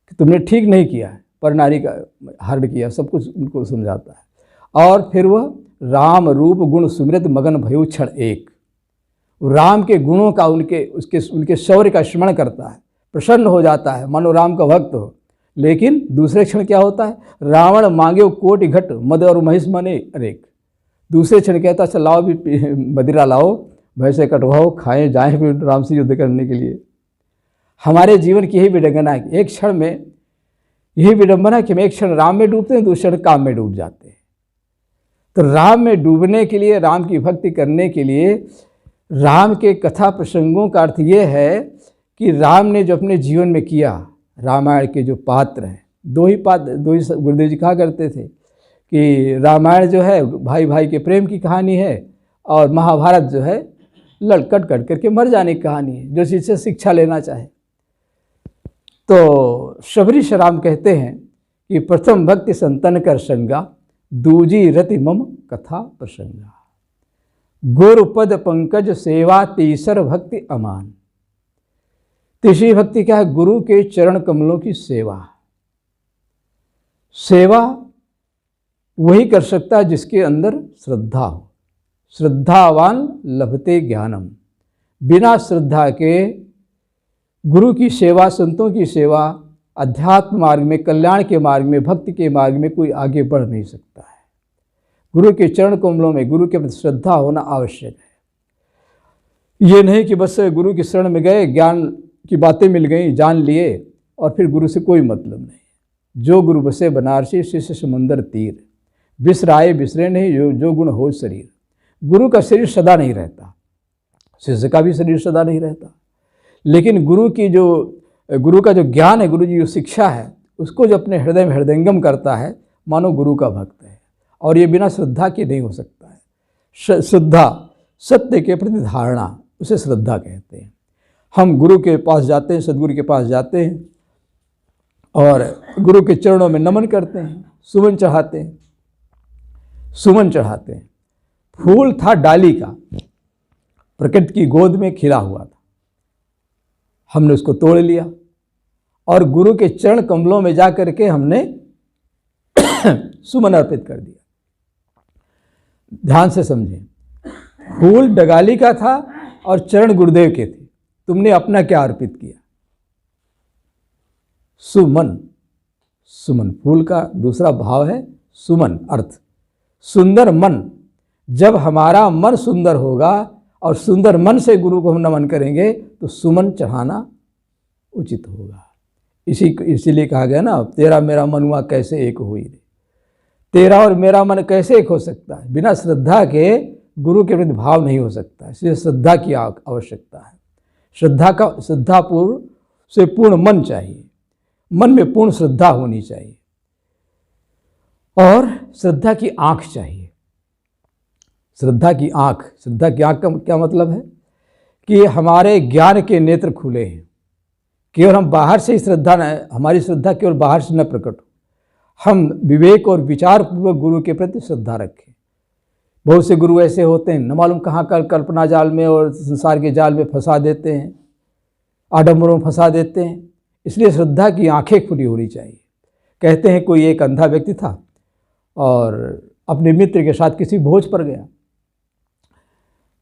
कि तुमने ठीक नहीं किया है, पर नारी का हरण किया, सब कुछ उनको समझाता है। और फिर वह राम रूप गुण सुमिरत मगन भयो क्षण एक, राम के गुणों का उनके शौर्य का स्मरण करता है, प्रसन्न हो जाता है, मानो राम का भक्त हो। लेकिन दूसरे क्षण क्या होता है? रावण मांगे कोटि घट मद और महिष मने अनेक। दूसरे क्षण कहता है लाओ भी मदिरा लाओ, भैंसे कटवाओ, खाएं जाएं फिर राम से युद्ध करने के लिए। हमारे जीवन की यही विडंबना है, एक क्षण में यही विडंबना कि हम एक क्षण राम में डूबते हैं, दूसरे क्षण काम में डूब जाते हैं। तो राम में डूबने के लिए, राम की भक्ति करने के लिए, राम के कथा प्रसंगों का अर्थ ये है कि राम ने जो अपने जीवन में किया, रामायण के जो पात्र हैं, दो ही गुरुदेव जी कहा करते थे कि रामायण जो है भाई भाई के प्रेम की कहानी है और महाभारत जो है लड़कट कट करके मर जाने की कहानी है, जो चीज़ से शिक्षा लेना चाहे। तो शबरीश राम कहते हैं कि प्रथम भक्ति संतन कर संगा, दूजी रति मम कथा प्रसंगा। गुरु पद पंकज सेवा, तीसर भक्ति अमान। तीसरी भक्ति क्या है? गुरु के चरण कमलों की सेवा। सेवा वही कर सकता है जिसके अंदर श्रद्धा हो। श्रद्धावान लभते ज्ञानम। बिना श्रद्धा के गुरु की सेवा, संतों की सेवा, अध्यात्म मार्ग में, कल्याण के मार्ग में, भक्ति के मार्ग में कोई आगे बढ़ नहीं सकता है। गुरु के चरण कमलों में गुरु के प्रति श्रद्धा होना आवश्यक है। ये नहीं कि बस गुरु की शरण में गए, ज्ञान की बातें मिल गई, जान लिए और फिर गुरु से कोई मतलब नहीं। जो गुरु बसे बनारसी, शिष्य समंदर तीर, बिसराए बिसरे नहीं जो गुण हो शरीर। गुरु का शरीर सदा नहीं रहता, शिष्य का भी शरीर सदा नहीं रहता, लेकिन गुरु का जो ज्ञान है, गुरु जी जो शिक्षा है, उसको जो अपने हृदय में हृदयंगम करता है, मानो गुरु का भक्त है। और ये बिना श्रद्धा के नहीं हो सकता है। श्रद्धा, सत्य के प्रति धारणा, उसे श्रद्धा कहते हैं। हम गुरु के पास जाते हैं, सदगुरु के पास जाते हैं और गुरु के चरणों में नमन करते हैं, सुमन चढ़ाते हैं। सुमन चढ़ाते हैं। फूल था डाली का, प्रकृति की गोद में खिला हुआ था, हमने उसको तोड़ लिया और गुरु के चरण कमलों में जा करके हमने सुमन अर्पित कर दिया। ध्यान से समझें, फूल डगाली का था और चरण गुरुदेव के थे, तुमने अपना क्या अर्पित किया? सुमन। सुमन फूल का दूसरा भाव है सुमन, अर्थ सुंदर मन। जब हमारा मन सुंदर होगा और सुंदर मन से गुरु को हम नमन करेंगे तो सुमन चढ़ाना उचित होगा। इसीलिए कहा गया ना, तेरा मेरा मनुआ कैसे एक हुई रे। तेरा और मेरा मन कैसे एक हो सकता है? बिना श्रद्धा के गुरु के प्रति भाव नहीं हो सकता है। इसलिए श्रद्धा की आवश्यकता है। श्रद्धापूर्व से पूर्ण मन चाहिए, मन में पूर्ण श्रद्धा होनी चाहिए और श्रद्धा की आँख चाहिए। श्रद्धा की आँख का क्या मतलब है? कि हमारे ज्ञान के नेत्र खुले हैं। केवल हम बाहर से ही हमारी श्रद्धा केवल बाहर से न प्रकट हो, हम विवेक और विचार पूर्वक गुरु के प्रति श्रद्धा रखें। बहुत से गुरु ऐसे होते हैं, न मालूम कहाँ कल्पना जाल में और संसार के जाल में फंसा देते हैं, आडंबरों में फंसा देते हैं। इसलिए श्रद्धा की आंखें खुली होनी चाहिए। कहते हैं कोई एक अंधा व्यक्ति था और अपने मित्र के साथ किसी भोज पर गया,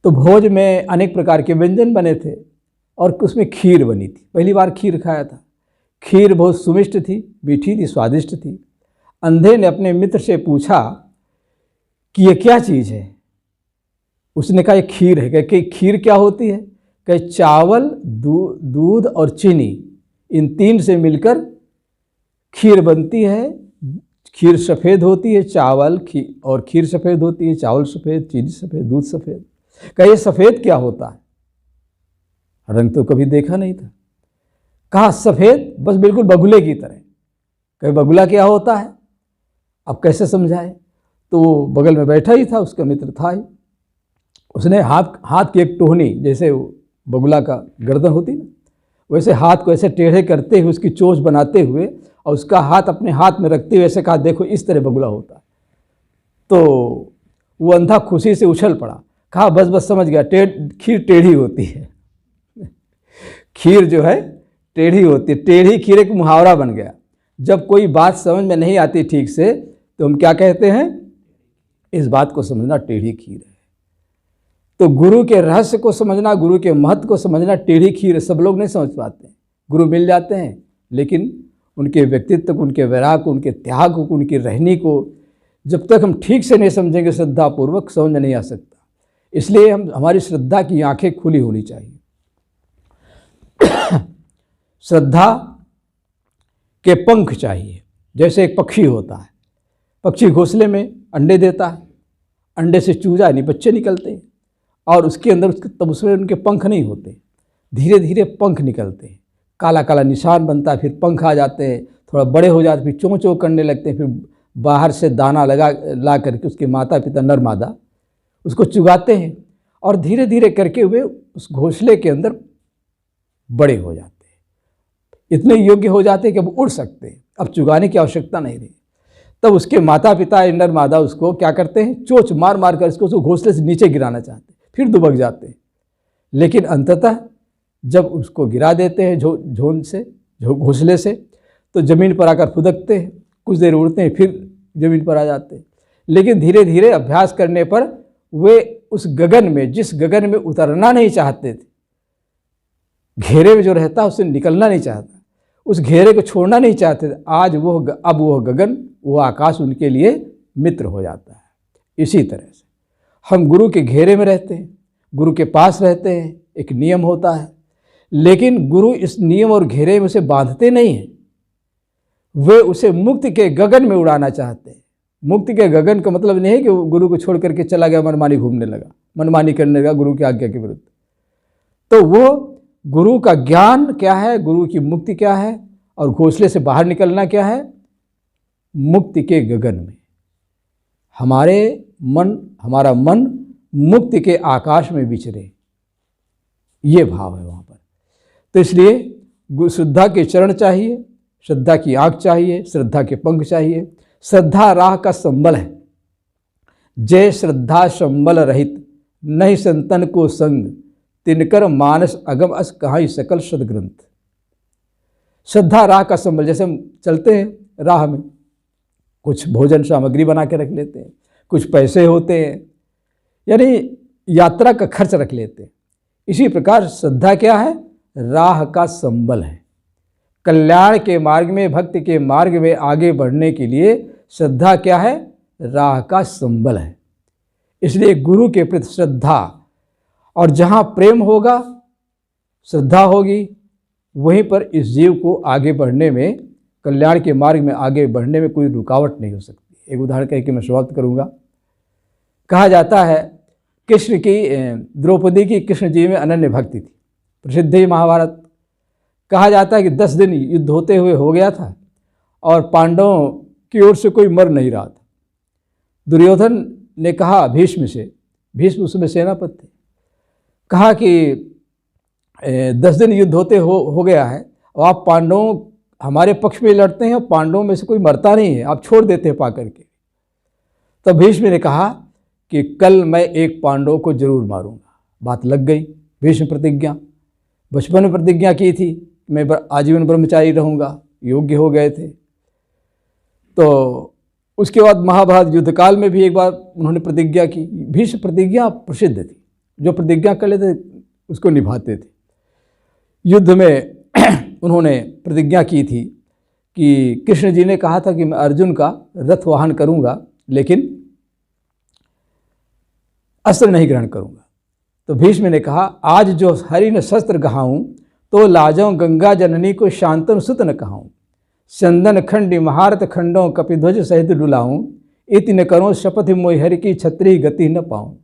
तो भोज में अनेक प्रकार के व्यंजन बने थे और उसमें खीर बनी थी। पहली बार खीर खाया था। खीर बहुत सुमिष्ट थी, मीठी थी, स्वादिष्ट थी। अंधे ने अपने मित्र से पूछा कि ये क्या चीज़ है? उसने कहा ये खीर है। कि खीर क्या होती है? कि चावल, दूध और चीनी, इन तीन से मिलकर खीर बनती है। खीर सफ़ेद होती है, चावल और खीर सफ़ेद होती है, चावल सफ़ेद, चीनी सफ़ेद, दूध सफ़ेद। कहा ये सफ़ेद क्या होता है? रंग तो कभी देखा नहीं था। कहा सफ़ेद बस बिल्कुल बगुले की तरह। कहीं बगुला क्या होता है? अब कैसे समझाए? तो वो बगल में बैठा ही था, उसका मित्र था ही। उसने हाथ की एक टोहनी, जैसे बगुला का गर्दन होती ना, वैसे हाथ को ऐसे टेढ़े करते हुए, उसकी चोंच बनाते हुए और उसका हाथ अपने हाथ में रखते हुए ऐसे कहा, देखो इस तरह बगुला होता है। तो वो अंधा खुशी से उछल पड़ा। कहा बस समझ गया, खीर टेढ़ी होती है। खीर जो है टेढ़ी होती है। टेढ़ी खीर एक मुहावरा बन गया। जब कोई बात समझ में नहीं आती ठीक से तो हम क्या कहते हैं? इस बात को समझना टेढ़ी खीर है। तो गुरु के रहस्य को समझना, गुरु के महत्व को समझना टेढ़ी खीर है। सब लोग नहीं समझ पाते। गुरु मिल जाते हैं लेकिन उनके व्यक्तित्व को, उनके वैराग को, उनके त्याग को, उनकी रहनी को जब तक हम ठीक से नहीं समझेंगे, श्रद्धापूर्वक समझ में नहीं आ सकता। इसलिए हमारी श्रद्धा की आंखें खुली होनी चाहिए। श्रद्धा के पंख चाहिए। जैसे एक पक्षी होता है, पक्षी घोंसले में अंडे देता है, अंडे से चूजा यानी बच्चे निकलते हैं और उसके अंदर तब उसमें उनके पंख नहीं होते, धीरे धीरे पंख निकलते हैं, काला काला निशान बनता है, फिर पंख आ जाते हैं, थोड़ा बड़े हो जाते, फिर चों चों करने लगते हैं, फिर बाहर से दाना ला करके उसके माता पिता नर मादा उसको चुगाते हैं और धीरे धीरे करके वे उस घोंसले के अंदर बड़े हो जाते हैं, इतने योग्य हो जाते हैं कि अब उड़ सकते हैं, अब चुगाने की आवश्यकता नहीं रही। तब उसके माता पिता नर मादा उसको क्या करते हैं? चोंच मार मार कर उसको घोंसले से नीचे गिराना चाहते हैं, फिर दुबक जाते हैं। लेकिन अंततः जब उसको गिरा देते हैं घोंसले से, तो ज़मीन पर आकर फुदकते हैं, कुछ देर उड़ते हैं, फिर ज़मीन पर आ जाते हैं। लेकिन धीरे धीरे अभ्यास करने पर वे उस गगन में, जिस गगन में उतरना नहीं चाहते थे, घेरे में जो रहता है उससे निकलना नहीं चाहता, उस घेरे को छोड़ना नहीं चाहते थे, अब वो गगन, वो आकाश उनके लिए मित्र हो जाता है। इसी तरह से हम गुरु के घेरे में रहते हैं, गुरु के पास रहते हैं, एक नियम होता है, लेकिन गुरु इस नियम और घेरे में उसे बांधते नहीं हैं, वे उसे मुक्ति के गगन में उड़ाना चाहते हैं। मुक्ति के गगन का मतलब नहीं है कि वो गुरु को छोड़ करके चला गया, मनमानी घूमने लगा, मनमानी करने लगा गुरु की आज्ञा के विरुद्ध। तो वो गुरु का ज्ञान क्या है, गुरु की मुक्ति क्या है, और घोंसले से बाहर निकलना क्या है, मुक्ति के गगन में। हमारा मन मुक्ति के आकाश में विचरे, ये भाव है वहाँ पर। तो इसलिए श्रद्धा के चरण चाहिए, श्रद्धा की आँख चाहिए, श्रद्धा के पंख चाहिए। श्रद्धा राह का संबल है, जय श्रद्धा संबल रहित, नहीं संतन को संग, तिनकर मानस अगम अस कहाई सकल सदग्रंथ। श्रद्धा राह का संबल, जैसे हम चलते हैं राह में, कुछ भोजन सामग्री बना के रख लेते हैं, कुछ पैसे होते हैं, यानी यात्रा का खर्च रख लेते हैं। इसी प्रकार श्रद्धा क्या है, राह का संबल है। कल्याण के मार्ग में, भक्ति के मार्ग में आगे बढ़ने के लिए श्रद्धा क्या है, राह का संबल है। इसलिए गुरु के प्रति श्रद्धा, और जहाँ प्रेम होगा, श्रद्धा होगी, वहीं पर इस जीव को आगे बढ़ने में, कल्याण के मार्ग में आगे बढ़ने में कोई रुकावट नहीं हो सकती। एक उदाहरण कह के मैं समाप्त करूँगा। कहा जाता है कृष्ण की, द्रौपदी की कृष्ण जी में अनन्य भक्ति थी, प्रसिद्ध ही महाभारत। कहा जाता है कि 10 दिन युद्ध होते हुए हो गया था और पांडवों की ओर से कोई मर नहीं रहा था। दुर्योधन ने कहा भीष्म से, भीष्म उसमें सेनापति थे, कहा कि 10 दिन युद्ध होते हो गया है और आप पांडवों हमारे पक्ष में लड़ते हैं, पांडवों में से कोई मरता नहीं है, आप छोड़ देते हैं पा करके। तब भीष्म ने कहा कि कल मैं एक पांडव को जरूर मारूंगा। बात लग गई। भीष्म प्रतिज्ञा, बचपन में प्रतिज्ञा की थी, मैं आजीवन ब्रह्मचारी रहूँगा, योग्य हो गए थे। तो उसके बाद महाभारत युद्ध काल में भी एक बार उन्होंने प्रतिज्ञा की। भीष्म प्रतिज्ञा प्रसिद्ध थी, जो प्रतिज्ञा कर लेते उसको निभाते थे। युद्ध में उन्होंने प्रतिज्ञा की थी कि कृष्ण जी ने कहा था कि मैं अर्जुन का रथ वाहन करूँगा, लेकिन अस्त्र नहीं ग्रहण करूँगा। तो भीष्म ने कहा आज जो हरि न शस्त्र गहाऊँ, तो लाजों गंगा जननी को शांतन सुत न कहाऊँ। चंदन खंडी महारत खंडों कपिध्वज सहित डुलाऊँ, इति न करो शपथ मोहि हरि की छत्री गति न पाऊँ।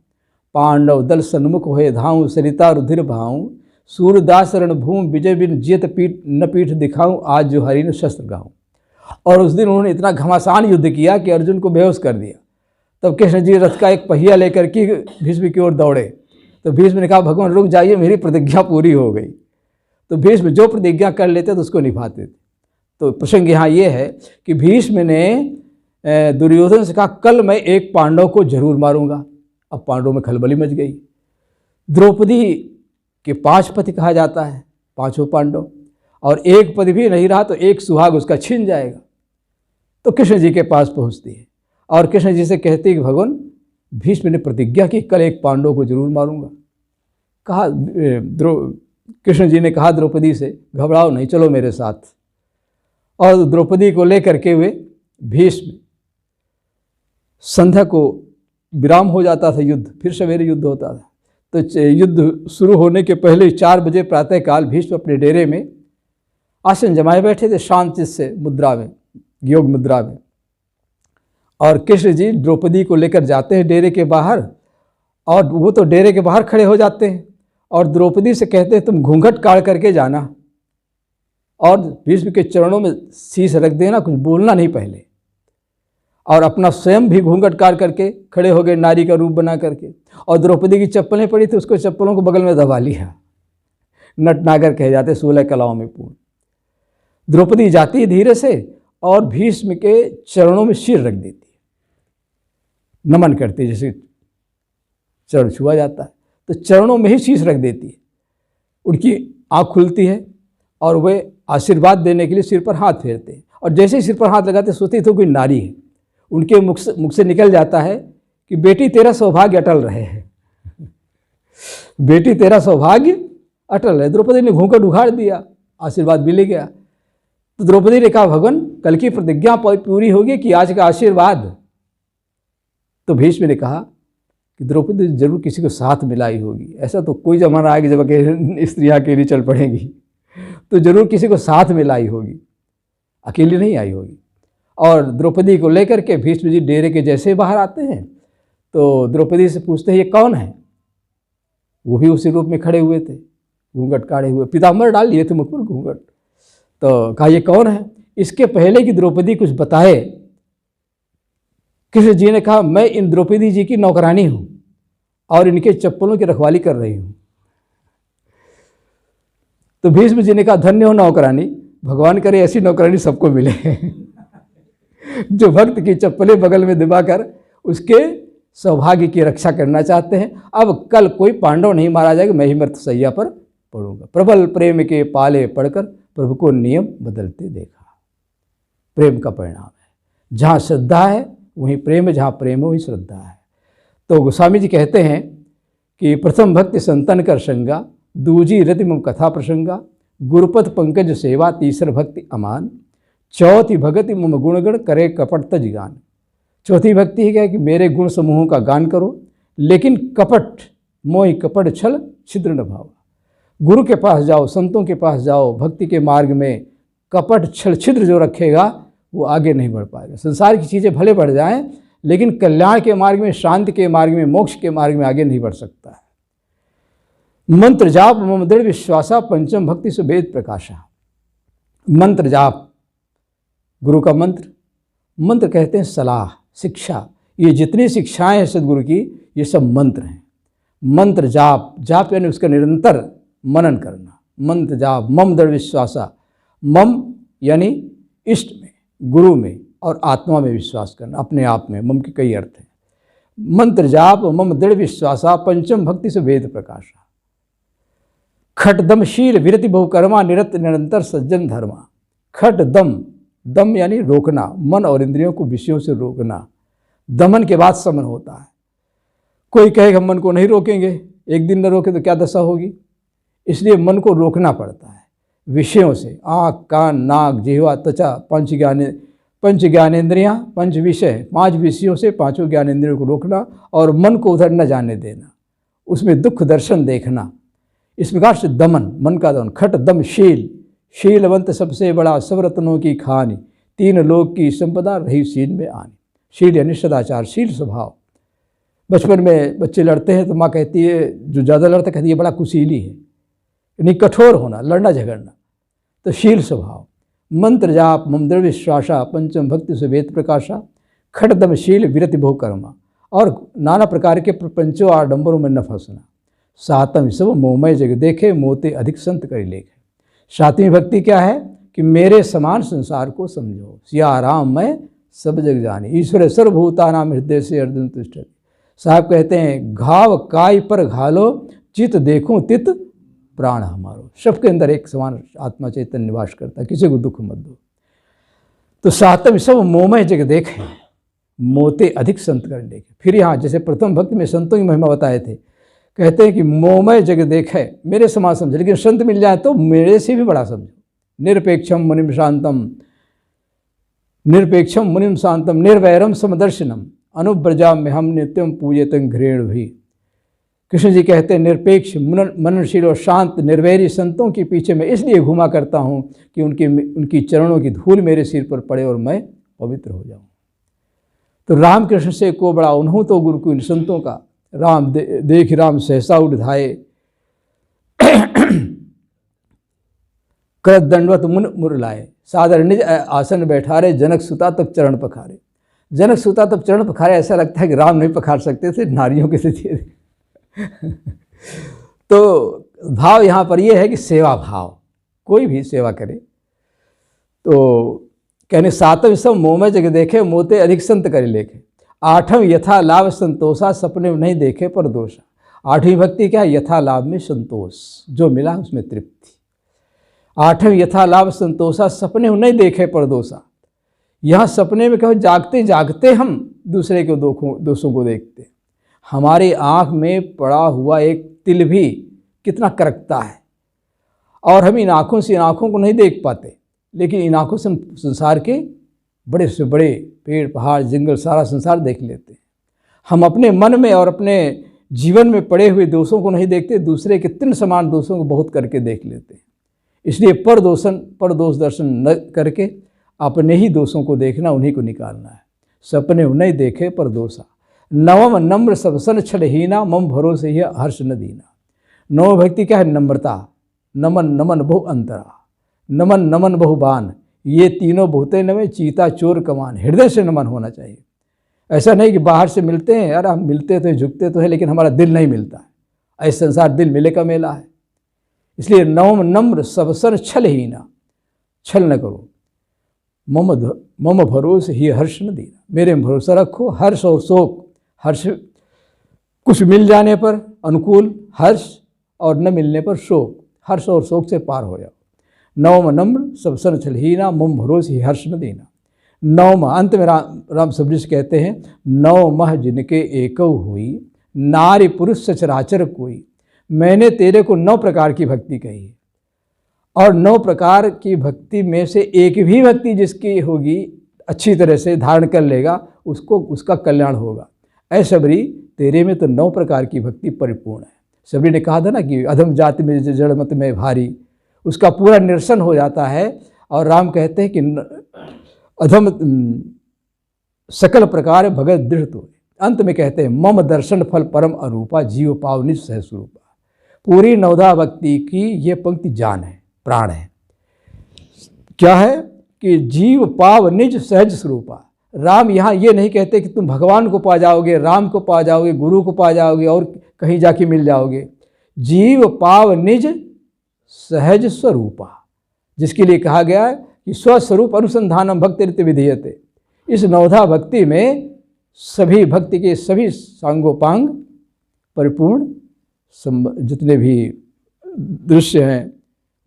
पांडव दल सन्मुख होए धाऊँ, सरिता रुधिर बहाऊँ। सूरदास रणभूमि विजय बिन जियत पीठ दिखाऊँ, आज जो हरि न शस्त्र गाऊँ। और उस दिन उन्होंने इतना घमासान युद्ध किया कि अर्जुन को बेहोश कर दिया। तब कृष्ण जी रथ का एक पहिया लेकर के भीष्म की ओर दौड़े। तो भीष्म ने कहा भगवान रुक जाइए, मेरी प्रतिज्ञा पूरी हो गई। तो भीष्म जो प्रतिज्ञा कर लेते तो उसको निभाते थे। तो प्रसंग यहाँ ये है कि भीष्म ने दुर्योधन से कहा कल मैं एक पांडव को जरूर मारूंगा। अब पांडवों में खलबली मच गई। द्रौपदी के 5 पति कहा जाता है, 5 पांडव, और एक पति भी नहीं रहा तो एक सुहाग उसका छिन जाएगा। तो कृष्ण जी के पास पहुँचती है और कृष्ण जी से कहती है कि भगवान भीष्म ने प्रतिज्ञा की कल एक पांडव को जरूर मारूंगा। कहा कृष्ण जी ने कहा द्रौपदी से घबराओ नहीं, चलो मेरे साथ। और द्रौपदी को लेकर के वे भीष्म, संध्या को विराम हो जाता था युद्ध, फिर सवेरे युद्ध होता था। तो युद्ध शुरू होने के पहले 4 बजे प्रातःकाल भीष्म अपने डेरे में आसन जमाए बैठे थे, शांत चित्त से मुद्रा में, योग मुद्रा में। और कृष्ण जी द्रौपदी को लेकर जाते हैं डेरे के बाहर, और वो तो डेरे के बाहर खड़े हो जाते हैं और द्रौपदी से कहते हैं तुम घूंघट काढ़ करके जाना और भीष्म के चरणों में शीश रख देना, कुछ बोलना नहीं पहले। और अपना स्वयं भी घूंघट काढ़ करके खड़े हो गए नारी का रूप बना करके। और द्रौपदी की चप्पलें पड़ी थी, उसको चप्पलों को बगल में दबा लिया। नटनागर कहे जाते 16 कलाओं में पूर्ण। द्रौपदी जाती है धीरे से और भीष्म के चरणों में सिर रख देती है, नमन करती है, जैसे चरण छुआ जाता है तो चरणों में ही शीश रख देती है। उनकी आँख खुलती है और वे आशीर्वाद देने के लिए सिर पर हाथ फेरते हैं। और जैसे ही सिर पर हाथ लगाते सोचते तो कोई नारी है, उनके मुख से निकल जाता है कि बेटी तेरा सौभाग्य अटल रहे है, बेटी तेरा सौभाग्य अटल रहे। द्रौपदी ने घूंघट उखाड़ दिया, आशीर्वाद मिल गया। तो द्रौपदी ने कहा भगवान कल की प्रतिज्ञा पूरी होगी कि आज का आशीर्वाद। तो भीष्म ने कहा कि द्रौपदी जरूर किसी को साथ मिलाई होगी। ऐसा तो कोई जमाना आएगा जब स्त्रियाँ अकेली चल पड़ेंगी, तो जरूर किसी को साथ मिलाई होगी, अकेली नहीं आई होगी। और द्रौपदी को लेकर के भीष्म जी डेरे के जैसे बाहर आते हैं तो द्रौपदी से पूछते हैं ये कौन है। वो भी उसी रूप में खड़े हुए थे, घूंघट काढ़े हुए, पीताम्बर डाल लिए थे मुख पर घूंघट। तो कहा ये कौन है। इसके पहले कि द्रौपदी कुछ बताए, कृष्ण जी ने कहा मैं इन द्रौपदी जी की नौकरानी हूं और इनके चप्पलों की रखवाली कर रही हूं। तो भीष्म जी ने कहा धन्य हो नौकरानी, भगवान करे ऐसी नौकरानी सबको मिले जो भक्त की चप्पलें बगल में दबाकर उसके सौभाग्य की रक्षा करना चाहते हैं। अब कल कोई पांडव नहीं मारा जाएगा, मैं ही मृतशैया पर पड़ूंगा। प्रबल प्रेम के पाले पड़कर प्रभु को नियम बदलते देखा। प्रेम का परिणाम है, जहाँ श्रद्धा है वहीं प्रेम है, जहाँ प्रेम है वहीं श्रद्धा है। तो गोस्वामी जी कहते हैं कि प्रथम भक्ति संतन कर संगा, दूजी रति मम कथा प्रसंगा, गुरुपथ पंकज सेवा, तीसर भक्ति अमान, चौथी भगति मम गुणगण करे कपट तज गान। चौथी भक्ति है क्या कि मेरे गुण समूहों का गान करो, लेकिन कपट मोहि कपट छल छिद्र न भावा। गुरु के पास जाओ, संतों के पास जाओ, भक्ति के मार्ग में कपट छल छिद्र जो रखेगा वो आगे नहीं बढ़ पाएगा। संसार की चीज़ें भले बढ़ जाएं, लेकिन कल्याण के मार्ग में, शांति के मार्ग में, मोक्ष के मार्ग में आगे नहीं बढ़ सकता है। मंत्र जाप मम दृढ़ विश्वासा, पंचम भक्ति से वेद प्रकाशा। मंत्र जाप, गुरु का मंत्र, मंत्र कहते हैं सलाह, शिक्षा। ये जितनी शिक्षाएं हैं सदगुरु की, ये सब मंत्र हैं। मंत्र जाप, जाप यानी उसका निरंतर मनन करना। मंत्र जाप मम दृढ़ विश्वासा, मम यानी इष्ट में, गुरु में और आत्मा में विश्वास करना, अपने आप में। मम के कई अर्थ हैं। मंत्र जाप मम दृढ़ विश्वासा, पंचम भक्ति से वेद प्रकाशा। खट दम शील विरति बहुकर्मा, निरत निरंतर सज्जन धर्मा। खट दम, दम यानी रोकना, मन और इंद्रियों को विषयों से रोकना। दमन के बाद समन होता है। कोई कहेगा मन को नहीं रोकेंगे, एक दिन न रोके तो क्या दशा होगी। इसलिए मन को रोकना पड़ता है विषयों से। आँख, कान, नाक, जिह्वा, त्वचा, पंच ज्ञानेंद्रियाँ, पंच विषय, 5 विषयों से 5 ज्ञानेंद्रियों को रोकना और मन को उधर न जाने देना, उसमें दुख दर्शन देखना। इस प्रकार से दमन, मन का दमन। खट दम शील, शीलवंत सबसे बड़ा, सब रत्नों की खानी, 3 लोक की संपदा रही शील में आनी। शील यानी सदाचार, शील स्वभाव। बचपन में बच्चे लड़ते हैं तो माँ कहती है, जो ज़्यादा लड़ता कहती है बड़ा कुशीली है, यानी कठोर होना, लड़ना झगड़ना। तो शील स्वभाव। मंत्र जाप मम दृढ़ विश्वासा, पंचम भक्ति से वेद प्रकाशा। खटदम शील विरति बहुकर्मा, और नाना प्रकार के प्रपंचों आडंबरों में न फंसना। सातम सब मोहमय जग देखे, मोते अधिक संत करी लेखे। 7वीं भक्ति क्या है कि मेरे समान संसार को समझो, सिया राम मैं सब जग जानी, ईश्वर सर्वभूतानां हृदय से अर्जुन तिष्ठति। साहब कहते हैं घाव काय पर घालो, चित देखूं तित प्राण हमारो। सबके अंदर एक समान आत्मा चैतन्य निवास करता है, किसी को दुख मत दो। तो 7वें सब मोहमय जग देखे, मोते अधिक संत कर लेके। फिर यहाँ जैसे प्रथम भक्ति में संतों की महिमा बताए थे, कहते हैं कि मोहमय जग देखे, मेरे समान समझो, लेकिन संत मिल जाए तो मेरे से भी बड़ा समझो। निरपेक्षम मुनिम शांतम, निरपेक्षम मुनिम शांतम, निर्वैरम समदर्शनम, अनुब्रजाम में हम नित्यम पूजेतं घृण भी। कृष्ण जी कहते हैं निरपेक्ष, मननशील और शांत निर्वैरी संतों के पीछे मैं इसलिए घूमा करता हूँ कि उनकी चरणों की धूल मेरे सिर पर पड़े और मैं पवित्र हो जाऊँ। तो रामकृष्ण से को बड़ा उन्हों तो गुरु को इन संतों का। राम देख राम सहसा उठाए, कर दंडवत मुन मुर लाए, सादर निज आसन बैठारे, जनक सुता तब चरण पखारे। जनक सुता तब चरण पखारे, ऐसा लगता है कि राम नहीं पखार सकते थे, नारियों के थे। तो भाव यहाँ पर यह है कि सेवा भाव, कोई भी सेवा करे। तो कहने 7वें सब मोहमय जग देखे, मोते अधिक संत करे लेखे। 8वें यथा लाभ संतोषा, सपने में नहीं देखे पर दोषा। 8वीं भक्ति क्या है? यथा लाभ में संतोष, जो मिला उसमें तृप्ति। 8वें यथा लाभ संतोषा, सपने में नहीं देखे पर दोषा। यहाँ सपने में कहो जागते जागते हम दूसरे के दोषों को देखते हैं। हमारी आँख में पड़ा हुआ एक तिल भी कितना करकता है, और हम इन आँखों से इन आँखों को नहीं देख पाते, लेकिन इन आँखों से हम संसार के बड़े से बड़े पेड़, पहाड़, जंगल, सारा संसार देख लेते हैं। हम अपने मन में और अपने जीवन में पड़े हुए दोषों को नहीं देखते, दूसरे के 3 समान दोषों को बहुत करके देख लेते हैं। इसलिए पर दोष दर्शन न करके अपने ही दोषों को देखना, उन्हीं को निकालना है। सपने उन्हें देखे पर दोषा, नवम नम्र सबसन छलहीना, मम भरोसे ही हर्ष न दीना। नव भक्ति क्या है? नम्रता, नमन नमन बहु अंतरा, नमन नमन बहु बान, ये तीनों बहुते नवे, चीता चोर कमान। हृदय से नमन होना चाहिए। ऐसा नहीं कि बाहर से मिलते हैं, यार हम मिलते तो झुकते तो है, लेकिन हमारा दिल नहीं मिलता है। ऐसा संसार दिल मिले का मेला है। इसलिए नवम नम्र सबसन छलहीना, छल न करो। मम भरोसे ही हर्ष न दीना, मेरे में भरोसा रखो। हर्ष और शोक, हर्ष कुछ मिल जाने पर अनुकूल हर्ष, और न मिलने पर शोक। हर्ष और शोक से पार हो जाओ। नवम नम्र सबसन छलहीना, मम भरोसे ही हर्ष न दीना। नौ माह, अंत में राम सबरीश कहते हैं, 9 माह जिनके एकव हुई, नारी पुरुष सचराचर कोई। मैंने तेरे को 9 प्रकार की भक्ति कही है, और 9 प्रकार की भक्ति में से एक भी भक्ति जिसकी होगी, अच्छी तरह से धारण कर लेगा, उसको उसका कल्याण होगा। ऐ सबरी, तेरे में तो 9 प्रकार की भक्ति परिपूर्ण है। सबरी ने कहा था ना कि अधम जाति में जड़मत में भारी, उसका पूरा निरसन हो जाता है। और राम कहते हैं कि अधम सकल प्रकार भगत दृढ़ तो। अंत में कहते हैं, मम दर्शन फल परम अरूपा, जीव पाव निज सहज स्वरूपा। पूरी नवधा भक्ति की ये पंक्ति जान है, प्राण है। क्या है कि जीव पाव निज सहज स्वरूपा। राम यहाँ ये नहीं कहते कि तुम भगवान को पा जाओगे, राम को पा जाओगे, गुरु को पा जाओगे और कहीं जाके मिल जाओगे। जीव पाव निज सहज स्वरूपा, जिसके लिए कहा गया है कि स्वस्वरूप अनुसंधानम भक्ति रीति विधीयते। इस नवधा भक्ति में सभी भक्ति के सभी सांगोपांग परिपूर्ण, जितने भी दृश्य हैं,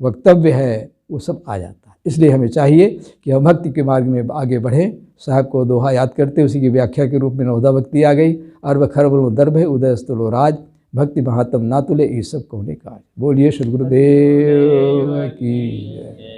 वक्तव्य है, वो सब आ जाता है। इसलिए हमें चाहिए कि हम भक्ति के मार्ग में आगे बढ़ें। साहब को दोहा याद करते, उसी की व्याख्या के रूप में नवधा भक्ति आ गई। अरब खरबलो दर्भ उदय स्तुलो राज, भक्ति महात्म ना तुले, ये सब कहने काज। बोलिए सद्गुरुदेव की जय।